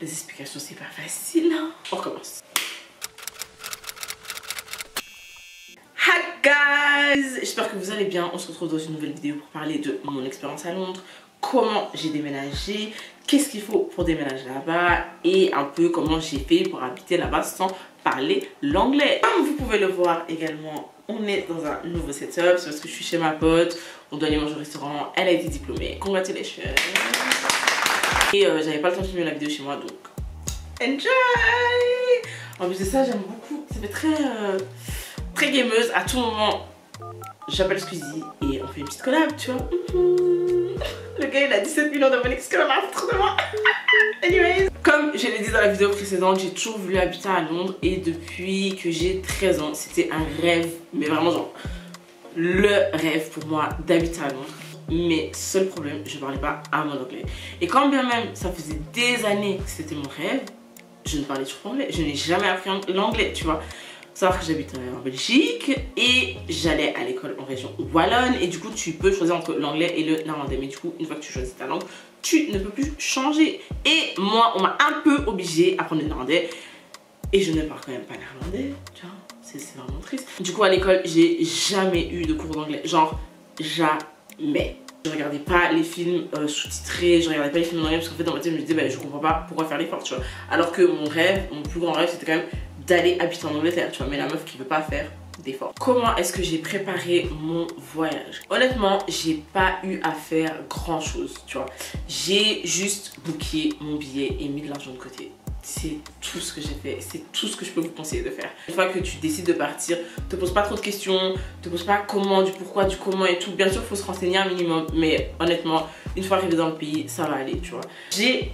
Les explications, c'est pas facile, hein. On recommence. Hi guys, j'espère que vous allez bien. On se retrouve dans une nouvelle vidéo pour parler de mon expérience à Londres, comment j'ai déménagé, qu'est-ce qu'il faut pour déménager là-bas et un peu comment j'ai fait pour habiter là-bas sans parler l'anglais. Comme vous pouvez le voir également, on est dans un nouveau setup. C'est parce que je suis chez ma pote, on doit aller manger au restaurant, elle a été diplômée. Congratulations. Et j'avais pas le temps de filmer la vidéo chez moi, donc enjoy. En plus de ça, j'aime beaucoup, ça fait très gameuse. À tout moment j'appelle Squeezie et on fait une petite collab, tu vois. Le gars il a 17 millions d'abonnés, qu'est-ce qu'on a trop de moi. Anyways, comme je l'ai dit dans la vidéo précédente, j'ai toujours voulu habiter à Londres et depuis que j'ai 13 ans, c'était un rêve, mais vraiment genre le rêve pour moi d'habiter à Londres. Mais seul problème, je parlais pas à mon anglais. Et quand bien même ça faisait des années que c'était mon rêve, je ne parlais toujours pas anglais. Je n'ai jamais appris l'anglais, tu vois. Savoir que j'habite en Belgique et j'allais à l'école en région wallonne et du coup tu peux choisir entre l'anglais et le néerlandais, mais du coup une fois que tu choisis ta langue tu ne peux plus changer. Et moi on m'a un peu obligée à apprendre le néerlandais et je ne parle quand même pas néerlandais, tu vois, c'est vraiment triste. Du coup à l'école j'ai jamais eu de cours d'anglais, genre jamais. Je regardais pas les films sous-titrés, je regardais pas les films en anglais parce qu'en fait dans ma tête je me disais bah, je comprends pas pourquoi faire l'effort, tu vois. Alors que mon rêve, mon plus grand rêve c'était quand même d'aller habiter en Angleterre, tu vois, mais la meuf qui veut pas faire d'efforts. Comment est-ce que j'ai préparé mon voyage? Honnêtement, j'ai pas eu à faire grand chose, tu vois. J'ai juste booké mon billet et mis de l'argent de côté. C'est tout ce que j'ai fait, c'est tout ce que je peux vous conseiller de faire. Une fois que tu décides de partir, te pose pas trop de questions, te pose pas comment, du pourquoi, du comment et tout. Bien sûr, il faut se renseigner un minimum, mais honnêtement, une fois arrivé dans le pays, ça va aller, tu vois. J'ai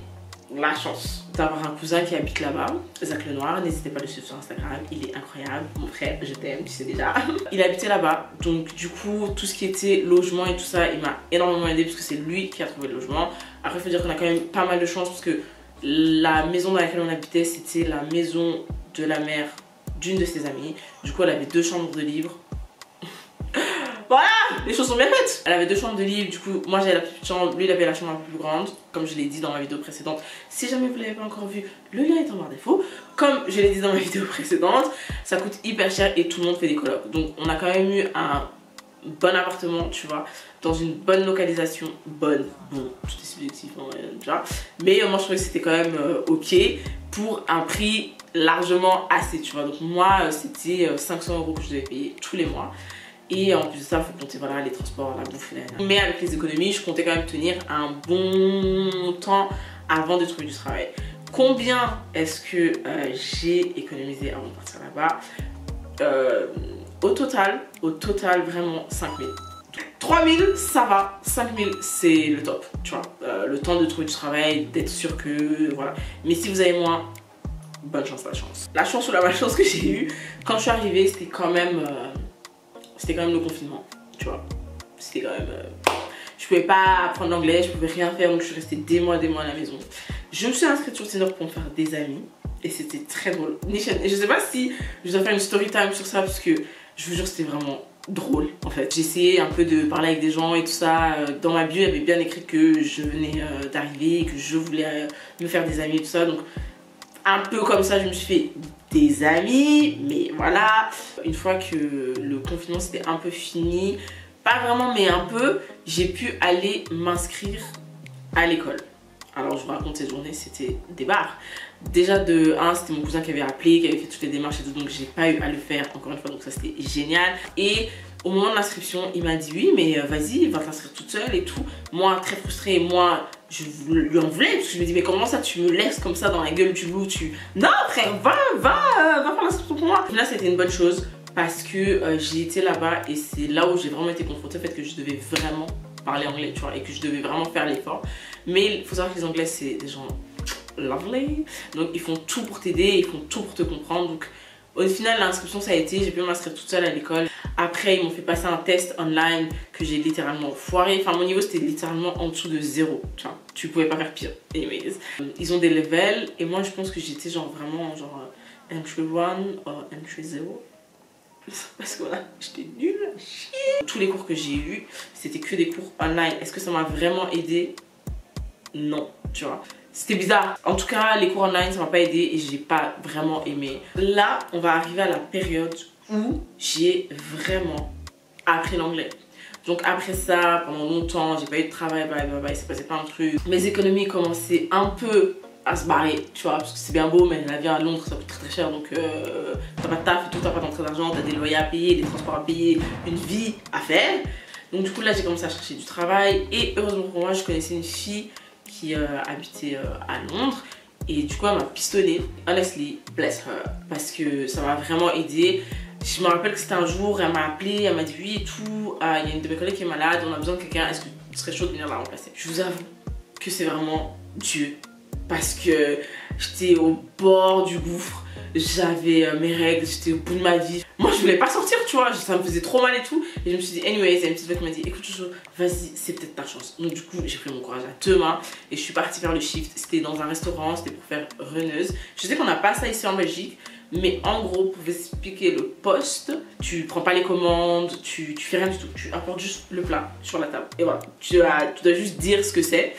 la chance d'avoir un cousin qui habite là-bas, Zach Lenoir, n'hésitez pas à le suivre sur Instagram, il est incroyable, mon frère, je t'aime, tu sais déjà. Il habitait là-bas, donc du coup, tout ce qui était logement et tout ça, il m'a énormément aidé parce que c'est lui qui a trouvé le logement. Après, il faut dire qu'on a quand même pas mal de chance parce que la maison dans laquelle on habitait, c'était la maison de la mère d'une de ses amies. Du coup, elle avait 2 chambres de libre. Voilà, les choses sont bien faites. Elle avait 2 chambres de libre, du coup moi j'avais la petite chambre, lui il avait la chambre un peu plus grande. Comme je l'ai dit dans ma vidéo précédente, si jamais vous ne l'avez pas encore vu, le lien est en barre d'infos. Comme je l'ai dit dans ma vidéo précédente, ça coûte hyper cher et tout le monde fait des colocs. Donc on a quand même eu un bon appartement, tu vois, dans une bonne localisation. Bon, tout est subjectif, hein, déjà. Mais moi je trouvais que c'était quand même ok pour un prix largement assez, tu vois. Donc moi c'était 500 € que je devais payer tous les mois. Et en plus de ça, il faut compter voilà, les transports, la bouffe. Mais avec les économies, je comptais quand même tenir un bon temps avant de trouver du travail. Combien est-ce que j'ai économisé avant de partir là-bas? Au total, vraiment 5 000. 3 000, ça va. 5 000, c'est le top, tu vois. Le temps de trouver du travail, d'être sûr que... Voilà. Mais si vous avez moins, bonne chance, la chance. La chance ou la malchance que j'ai eue, quand je suis arrivée, c'était quand même le confinement, tu vois. C'était quand même... je pouvais pas apprendre l'anglais, je pouvais rien faire, donc je suis restée des mois à la maison. Je me suis inscrite sur Tinder pour me faire des amis. Et c'était très drôle. Et je sais pas si je dois faire une story time sur ça, parce que je vous jure c'était vraiment drôle en fait. J'ai essayé un peu de parler avec des gens et tout ça. Dans ma bio, il y avait bien écrit que je venais d'arriver, que je voulais me faire des amis et tout ça. Donc un peu comme ça, je me suis fait des amis, mais voilà. Une fois que le confinement c'était un peu fini, pas vraiment mais un peu, j'ai pu aller m'inscrire à l'école. Alors je vous raconte cette journée, c'était des barres. Déjà de 1, c'était mon cousin qui avait appelé, qui avait fait toutes les démarches et tout, donc j'ai pas eu à le faire encore une fois, donc ça c'était génial. Et au moment de l'inscription, il m'a dit oui mais vas-y, va t'inscrire toute seule et tout. Moi très frustrée, moi je lui en voulais parce que je me dis mais comment ça tu me laisses comme ça dans la gueule du loup, Non frère, va faire l'inscription pour moi. Là c'était une bonne chose parce que j'ai été là-bas et c'est là où j'ai vraiment été confrontée au fait que je devais vraiment parler anglais, tu vois, et que je devais vraiment faire l'effort. Mais il faut savoir que les anglais c'est des gens lovely, donc ils font tout pour t'aider, ils font tout pour te comprendre. Donc au final l'inscription ça a été, j'ai pu m'inscrire toute seule à l'école. Après ils m'ont fait passer un test online que j'ai littéralement foiré. Enfin mon niveau c'était littéralement en dessous de 0, tu vois, tu pouvais pas faire pire. Anyways, ils ont des levels et moi je pense que j'étais genre vraiment genre entry 1 ou entry 0. Parce que voilà, j'étais nulle à chier. Tous les cours que j'ai eu, c'était que des cours online. Est-ce que ça m'a vraiment aidé? Non, tu vois. c'était bizarre. En tout cas, les cours online, ça m'a pas aidé et j'ai pas vraiment aimé. Là, on va arriver à la période où j'ai vraiment appris l'anglais. Donc après ça, pendant longtemps, j'ai pas eu de travail, il s'est passé plein de trucs. Mes économies commençaient un peu à se barrer, tu vois, parce que c'est bien beau, mais la vie à Londres, ça coûte très cher, donc t'as pas de taf et tout, t'as pas d'entrée d'argent, t'as des loyers à payer, des transports à payer, une vie à faire. Donc du coup là, j'ai commencé à chercher du travail et heureusement pour moi, je connaissais une fille qui habitait à Londres. Et du coup, elle m'a pistonné. Honestly, bless her. Parce que ça m'a vraiment aidé. Je me rappelle que c'était un jour, elle m'a appelé, elle m'a dit oui et tout. Il y a une de mes collègues qui est malade, on a besoin de quelqu'un. Est-ce que tu serais chaud de venir la remplacer? Je vous avoue que c'est vraiment Dieu. Parce que j'étais au bord du gouffre. J'avais mes règles, j'étais au bout de ma vie. Moi je voulais pas sortir, tu vois, ça me faisait trop mal et tout. Et je me suis dit, anyways, il y a une petite voix qui m'a dit, écoute Jojo, vas-y, c'est peut-être ta chance. Donc du coup, j'ai pris mon courage à deux mains et je suis partie faire le shift. C'était dans un restaurant, c'était pour faire runneuse. Je sais qu'on n'a pas ça ici en Belgique, mais en gros, pour vous expliquer le poste, tu prends pas les commandes, tu fais rien du tout. Tu apportes juste le plat sur la table. Et voilà, tu dois juste dire ce que c'est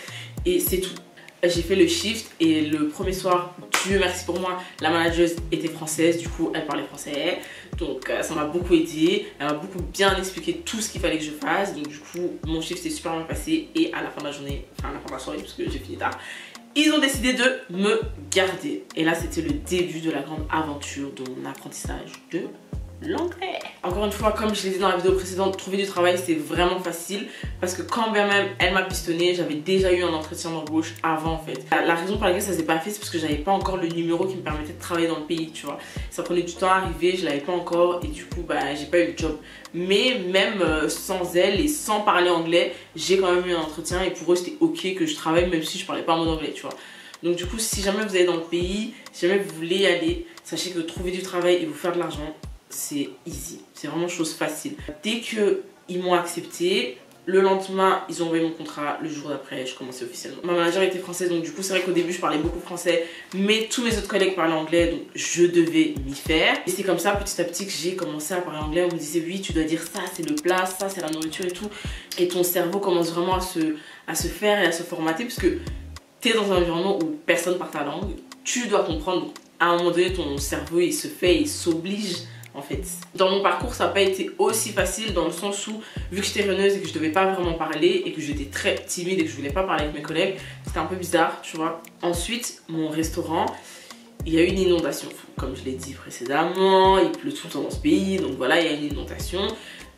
et c'est tout. J'ai fait le shift et le premier soir, Dieu merci pour moi, la manageuse était française, du coup elle parlait français, donc ça m'a beaucoup aidé, elle m'a beaucoup bien expliqué tout ce qu'il fallait que je fasse, donc du coup mon shift s'est super bien passé et à la fin de la journée, enfin à la fin de la soirée parce que j'ai fini tard, ils ont décidé de me garder. Et là c'était le début de la grande aventure de mon apprentissage de l'anglais. Encore une fois, comme je l'ai dit dans la vidéo précédente, trouver du travail c'est vraiment facile parce que quand bien même elle m'a pistonné, j'avais déjà eu un entretien d'embauche avant en fait. La raison pour laquelle ça s'est pas fait, c'est parce que j'avais pas encore le numéro qui me permettait de travailler dans le pays, tu vois. Ça prenait du temps à arriver, je l'avais pas encore et du coup bah j'ai pas eu le job. Mais même sans elle et sans parler anglais, j'ai quand même eu un entretien et pour eux c'était ok que je travaille même si je parlais pas un mot d'anglais, tu vois. Donc du coup si jamais vous allez dans le pays, si jamais vous voulez y aller, sachez que trouver du travail et vous faire de l'argent, c'est easy, c'est vraiment chose facile. Dès qu'ils m'ont accepté, le lendemain ils ont envoyé mon contrat, le jour d'après je commençais officiellement. Ma manager était française donc du coup c'est vrai qu'au début je parlais beaucoup français, mais tous mes autres collègues parlaient anglais donc je devais m'y faire. Et c'est comme ça petit à petit que j'ai commencé à parler anglais. On me disait oui tu dois dire ça c'est le plat, ça c'est la nourriture et tout. Et ton cerveau commence vraiment à se faire et à se formater parce que tu es dans un environnement où personne parle ta langue. Tu dois comprendre, donc à un moment donné ton cerveau il se fait, il s'oblige en fait. Dans mon parcours ça n'a pas été aussi facile dans le sens où vu que j'étais runneuse et que je devais pas vraiment parler et que j'étais très timide et que je voulais pas parler avec mes collègues, c'était un peu bizarre tu vois. Ensuite mon restaurant, il y a eu une inondation comme je l'ai dit précédemment, il pleut tout le temps dans ce pays donc voilà il y a une inondation.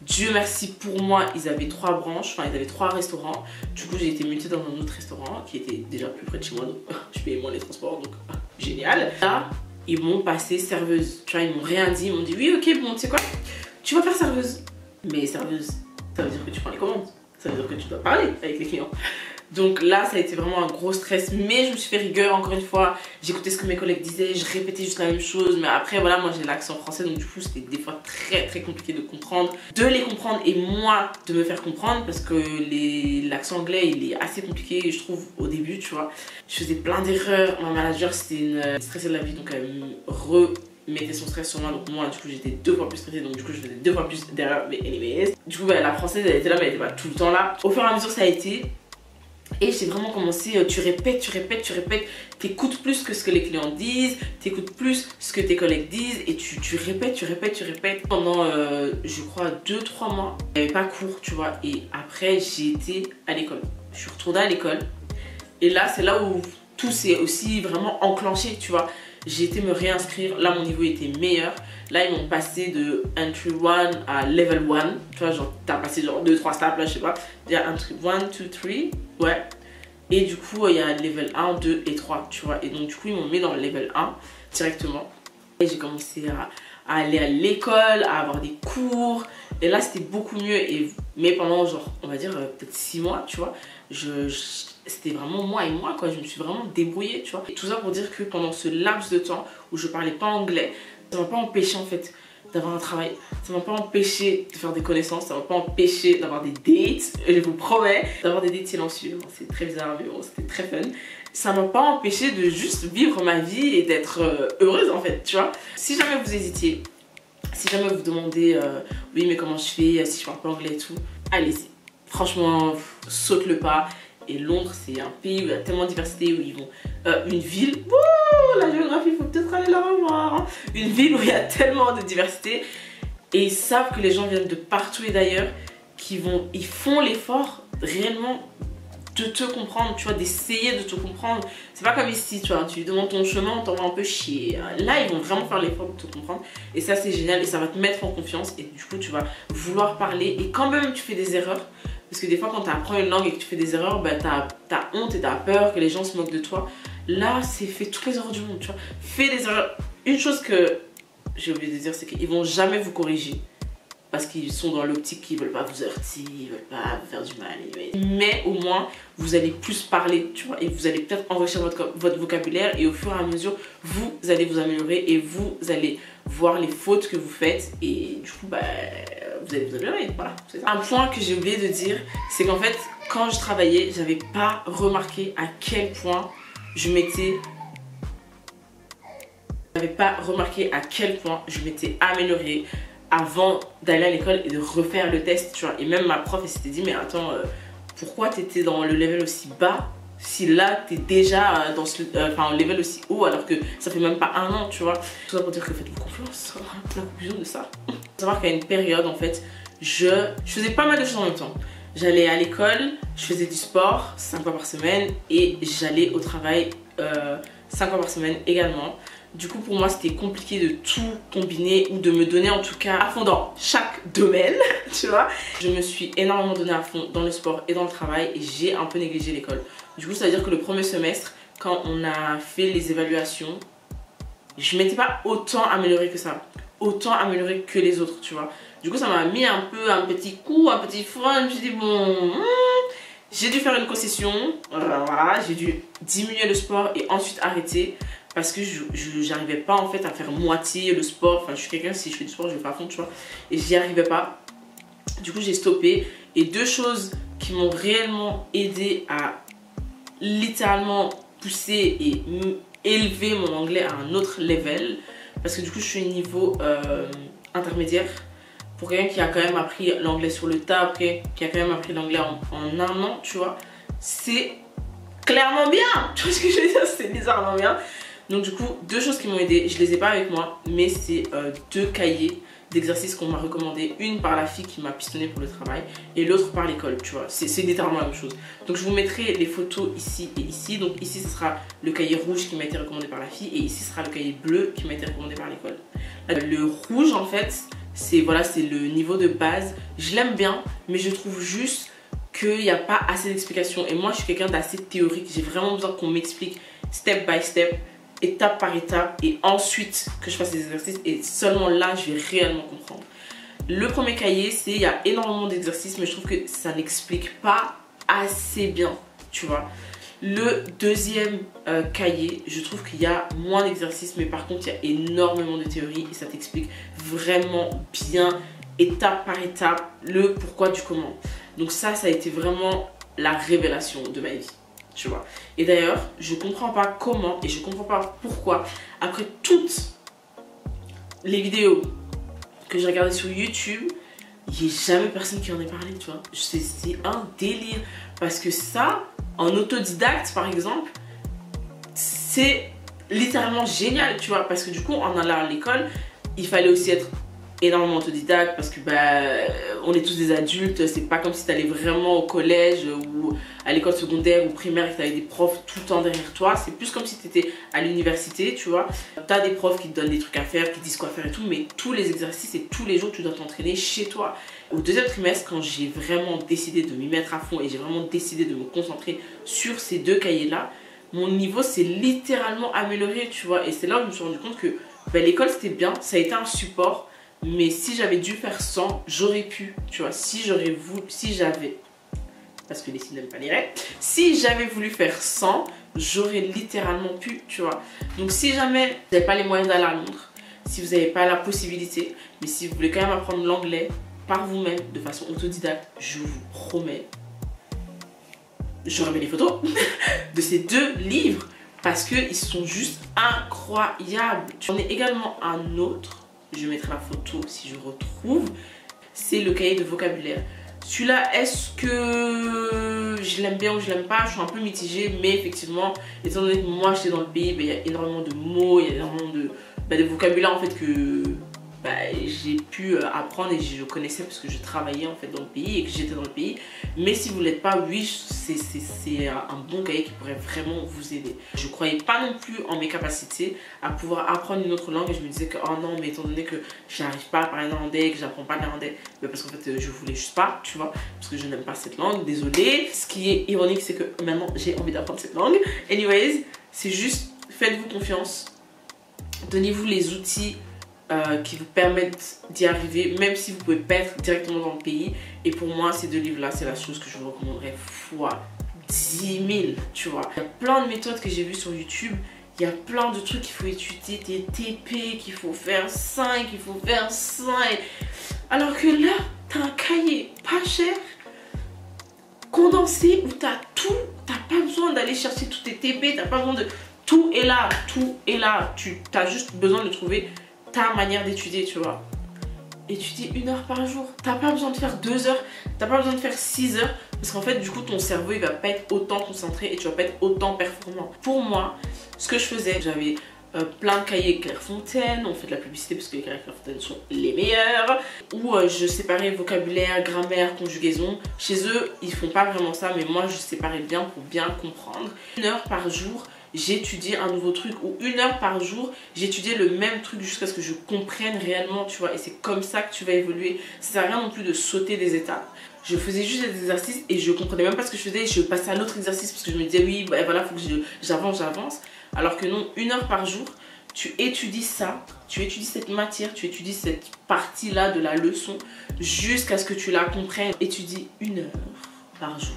Dieu merci pour moi ils avaient 3 branches, enfin ils avaient 3 restaurants. Du coup j'ai été mutée dans un autre restaurant qui était déjà plus près de chez moi donc je payais moins les transports donc génial. Là ils m'ont passé serveuse, tu vois, ils m'ont rien dit, ils m'ont dit oui ok bon tu sais quoi, tu vas faire serveuse. Mais serveuse, ça veut dire que tu prends les commandes, ça veut dire que tu dois parler avec les clients. Donc là ça a été vraiment un gros stress mais je me suis fait rigueur encore une fois, j'écoutais ce que mes collègues disaient, je répétais juste la même chose. Mais après voilà moi j'ai l'accent français donc du coup c'était des fois très compliqué de comprendre, de les comprendre et moi de me faire comprendre parce que l'accent anglais il est assez compliqué je trouve au début tu vois. Je faisais plein d'erreurs, ma manager c'était une stressée de la vie donc elle me mettait son stress sur moi donc moi du coup j'étais 2 fois plus stressée donc du coup je faisais 2 fois plus d'erreurs mais anyways. Du coup bah, la française elle était là mais elle était pas tout le temps là. Au fur et à mesure ça a été. Et j'ai vraiment commencé, tu répètes, t'écoutes plus que ce que les clients disent, t'écoutes plus ce que tes collègues disent et tu répètes. Pendant, je crois, 2-3 mois, il n'y avait pas cours, tu vois. Et après, j'ai été à l'école. Je suis retournée à l'école. Et là, c'est là où tout s'est aussi vraiment enclenché, tu vois. J'ai été me réinscrire, là mon niveau était meilleur. Là ils m'ont passé de entry 1 à level 1. Tu vois genre t'as passé genre 2-3 steps là je sais pas. Il y a entry 1, 2, 3, ouais. Et du coup il y a level 1, 2 et 3 tu vois. Et donc du coup ils m'ont mis dans le level 1 directement. Et j'ai commencé à aller à l'école, à avoir des cours. Et là c'était beaucoup mieux. Mais pendant genre on va dire peut-être 6 mois tu vois. C'était vraiment moi et moi quoi, je me suis vraiment débrouillée tu vois. Et tout ça pour dire que pendant ce laps de temps où je parlais pas anglais, ça m'a pas empêché en fait d'avoir un travail, ça m'a pas empêché de faire des connaissances, ça m'a pas empêché d'avoir des dates, je vous promets, d'avoir des dates silencieux, c'est très bizarre mais bon c'était très fun. Ça m'a pas empêché de juste vivre ma vie et d'être heureuse en fait tu vois. Si jamais vous hésitiez, si jamais vous demandez oui mais comment je fais si je parle pas anglais et tout, allez-y. Franchement, saute le pas Et Londres, c'est un pays où il y a tellement de diversité, où ils vont... une ville... Oh, la géographie, il faut peut-être aller la revoir. Hein. Une ville où il y a tellement de diversité. Et ils savent que les gens viennent de partout et d'ailleurs, ils font l'effort réellement de te comprendre, tu vois, d'essayer de te comprendre. C'est pas comme ici, tu vois, tu demandes ton chemin, on t'envoie un peu chier. Là, ils vont vraiment faire l'effort de te comprendre. Et ça, c'est génial et ça va te mettre en confiance. Et du coup, tu vas vouloir parler. Et quand même, tu fais des erreurs. Parce que des fois, quand tu apprends une langue et que tu fais des erreurs, bah, t'as honte et t'as peur que les gens se moquent de toi. Là, c'est fait toutes les erreurs du monde, tu vois. Fais des erreurs. Une chose que j'ai oublié de dire, c'est qu'ils vont jamais vous corriger. Parce qu'ils sont dans l'optique qu'ils veulent pas vous heurter, ils veulent pas vous faire du mal. Mais au moins, vous allez plus parler, tu vois. Et vous allez peut-être enrichir votre vocabulaire. Et au fur et à mesure, vous allez vous améliorer. Et vous allez voir les fautes que vous faites. Et du coup, bah, vous allez vous améliorer. Voilà, c'est ça. Un point que j'ai oublié de dire, c'est qu'en fait, quand je travaillais, j'avais pas remarqué à quel point je m'étais... J'avais pas remarqué à quel point je m'étais améliorée avant d'aller à l'école et de refaire le test, tu vois. Et même ma prof, elle s'était dit, mais attends, pourquoi t'étais dans le level aussi bas si là t'es déjà dans le level aussi haut alors que ça fait même pas un an, tu vois. Tout ça pour dire que faites-vous confiance. La conclusion de ça. Faut savoir qu'à une période, en fait, je faisais pas mal de choses en même temps. J'allais à l'école, je faisais du sport 5 fois par semaine et j'allais au travail 5 fois par semaine également. Du coup, pour moi, c'était compliqué de tout combiner ou de me donner en tout cas à fond dans chaque domaine, tu vois. Je me suis énormément donné à fond dans le sport et dans le travail et j'ai un peu négligé l'école. Du coup, ça veut dire que le premier semestre, quand on a fait les évaluations, je m'étais pas autant améliorée que ça. Autant améliorée que les autres, tu vois. Du coup, ça m'a mis un peu un petit coup, un petit frein. Je me suis dit, bon... j'ai dû faire une concession. Voilà, j'ai dû diminuer le sport et ensuite arrêter. Parce que j'arrivais pas en fait à faire moitié le sport. Enfin, je suis quelqu'un, si je fais du sport, je le fais à fond, tu vois. Et j'y arrivais pas. Du coup, j'ai stoppé. Et deux choses qui m'ont réellement aidé à littéralement pousser et élever mon anglais à un autre level. Parce que du coup, je suis au niveau intermédiaire. Pour quelqu'un qui a quand même appris l'anglais sur le tas, après, qui a quand même appris l'anglais en un an, tu vois. C'est clairement bien. Tu vois ce que je veux dire? C'est bizarrement bien. Donc du coup, deux choses qui m'ont aidé, je les ai pas avec moi, mais c'est deux cahiers d'exercices qu'on m'a recommandé. Une par la fille qui m'a pistonné pour le travail et l'autre par l'école, tu vois. C'est littéralement la même chose. Donc je vous mettrai les photos ici et ici. Donc ici, ce sera le cahier rouge qui m'a été recommandé par la fille et ici, ce sera le cahier bleu qui m'a été recommandé par l'école. Le rouge, en fait, c'est voilà, c'est le niveau de base. Je l'aime bien, mais je trouve juste qu'il n'y a pas assez d'explications. Et moi, je suis quelqu'un d'assez théorique. J'ai vraiment besoin qu'on m'explique step by step, étape par étape, et ensuite que je fasse des exercices, et seulement là je vais réellement comprendre. Le premier cahier, il y a énormément d'exercices, mais je trouve que ça n'explique pas assez bien, tu vois. Le deuxième cahier, je trouve qu'il y a moins d'exercices, mais par contre il y a énormément de théorie et ça t'explique vraiment bien, étape par étape, le pourquoi du comment. Donc ça a été vraiment la révélation de ma vie. Tu vois. Et d'ailleurs, je comprends pas comment et je comprends pas pourquoi, après toutes les vidéos que j'ai regardées sur YouTube, il n'y a jamais personne qui en ait parlé, tu vois. C'est un délire. Parce que ça, en autodidacte, par exemple, c'est littéralement génial, tu vois. Parce que du coup, en allant à l'école, il fallait aussi être énormément autodidacte parce que bah, on est tous des adultes, c'est pas comme si tu allais vraiment au collège ou à l'école secondaire ou primaire et que tu avais des profs tout le temps derrière toi. C'est plus comme si tu étais à l'université, tu vois. Tu as des profs qui te donnent des trucs à faire, qui te disent quoi faire et tout, mais tous les exercices et tous les jours tu dois t'entraîner chez toi. Au deuxième trimestre, quand j'ai vraiment décidé de m'y mettre à fond et j'ai vraiment décidé de me concentrer sur ces deux cahiers là, mon niveau s'est littéralement amélioré, tu vois. Et c'est là où je me suis rendu compte que bah, l'école c'était bien, ça a été un support. Mais si j'avais dû faire 100, j'aurais pu, tu vois, si j'avais, parce que les signes n'aiment pas les règles, si j'avais voulu faire 100, j'aurais littéralement pu, tu vois. Donc si jamais vous n'avez pas les moyens d'aller à Londres, si vous n'avez pas la possibilité, mais si vous voulez quand même apprendre l'anglais par vous-même, de façon autodidacte, je vous promets, je remets les photos de ces deux livres, parce qu'ils sont juste incroyables. J'en ai également un autre. Je mettrai la photo si je retrouve. C'est le cahier de vocabulaire. Celui-là, est-ce que je l'aime bien ou je l'aime pas, je suis un peu mitigée, mais effectivement, étant donné que moi j'étais dans le pays, il y a énormément de mots, il y a énormément de vocabulaire en fait que j'ai pu apprendre et je connaissais parce que je travaillais en fait dans le pays et que j'étais dans le pays. Mais si vous l'êtes pas, oui, c'est un bon cahier qui pourrait vraiment vous aider. Je croyais pas non plus en mes capacités à pouvoir apprendre une autre langue et je me disais que oh non, mais étant donné que j'arrive pas à parler néerlandais et que j'apprends pas le néerlandais, parce qu'en fait je voulais juste pas, tu vois, parce que je n'aime pas cette langue, désolée. Ce qui est ironique, c'est que maintenant j'ai envie d'apprendre cette langue. Anyways, c'est juste faites-vous confiance, donnez-vous les outils qui vous permettent d'y arriver, même si vous pouvez pas être directement dans le pays. Et pour moi, ces deux livres là, c'est la chose que je vous recommanderais fois 10 000, tu vois. Il y a plein de méthodes que j'ai vues sur YouTube, il y a plein de trucs qu'il faut étudier, des TP, qu'il faut faire 5, qu'il faut faire 5, alors que là t'as un cahier pas cher, condensé, où t'as tout, t'as pas besoin d'aller chercher tous tes TP, t'as pas besoin de... Tout est là, tu as juste besoin de trouver ta manière d'étudier, tu vois. Étudier 1 heure par jour. T'as pas besoin de faire 2 heures, t'as pas besoin de faire 6 heures. Parce qu'en fait, du coup, ton cerveau, il va pas être autant concentré et tu vas pas être autant performant. Pour moi, ce que je faisais, j'avais plein de cahiers Clairefontaine. On fait de la publicité parce que les cahiers Clairefontaine sont les meilleurs. Où je séparais vocabulaire, grammaire, conjugaison. Chez eux, ils font pas vraiment ça, mais moi, je séparais bien pour bien comprendre. 1 heure par jour, j'étudie un nouveau truc, ou 1 heure par jour j'étudie le même truc jusqu'à ce que je comprenne réellement, tu vois. Et c'est comme ça que tu vas évoluer. Ça sert à rien non plus de sauter des étapes. Je faisais juste des exercices et je comprenais même pas ce que je faisais, je passais à l'autre exercice parce que je me disais oui bah voilà, faut que j'avance. Alors que non, 1 heure par jour tu étudies ça, tu étudies cette matière, tu étudies cette partie là de la leçon jusqu'à ce que tu la comprennes. Étudie 1 heure par jour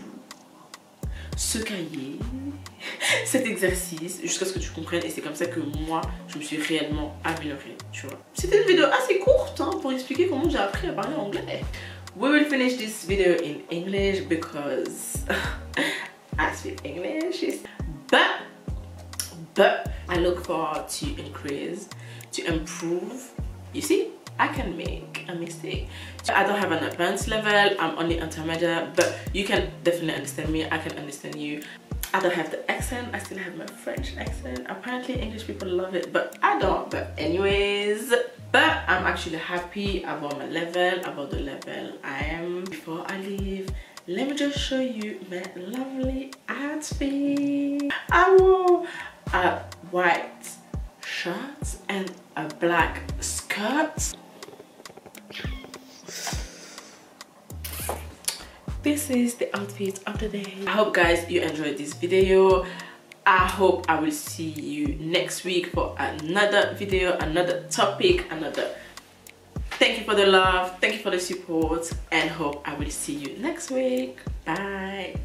ce cahier, cet exercice, jusqu'à ce que tu comprennes. Et c'est comme ça que moi, je me suis réellement améliorée, tu vois. C'était une vidéo assez courte hein, pour expliquer comment j'ai appris à parler anglais. We will finish this video in English because I speak English. But I look forward to increase, to improve. You see, I can make a mistake. I don't have an advanced level, I'm only intermediate, but you can definitely understand me, I can understand you. I don't have the accent, I still have my French accent. Apparently English people love it, but I don't. But anyways, but I'm actually happy about my level, about the level I am. Before I leave, let me just show you my lovely outfit. I wore a white shirt and a black skirt. This is the outfit of the day. I hope guys you enjoyed this video. I hope I will see you next week for another video, another topic, another. Thank you for the love, thank you for the support, and hope I will see you next week. Bye.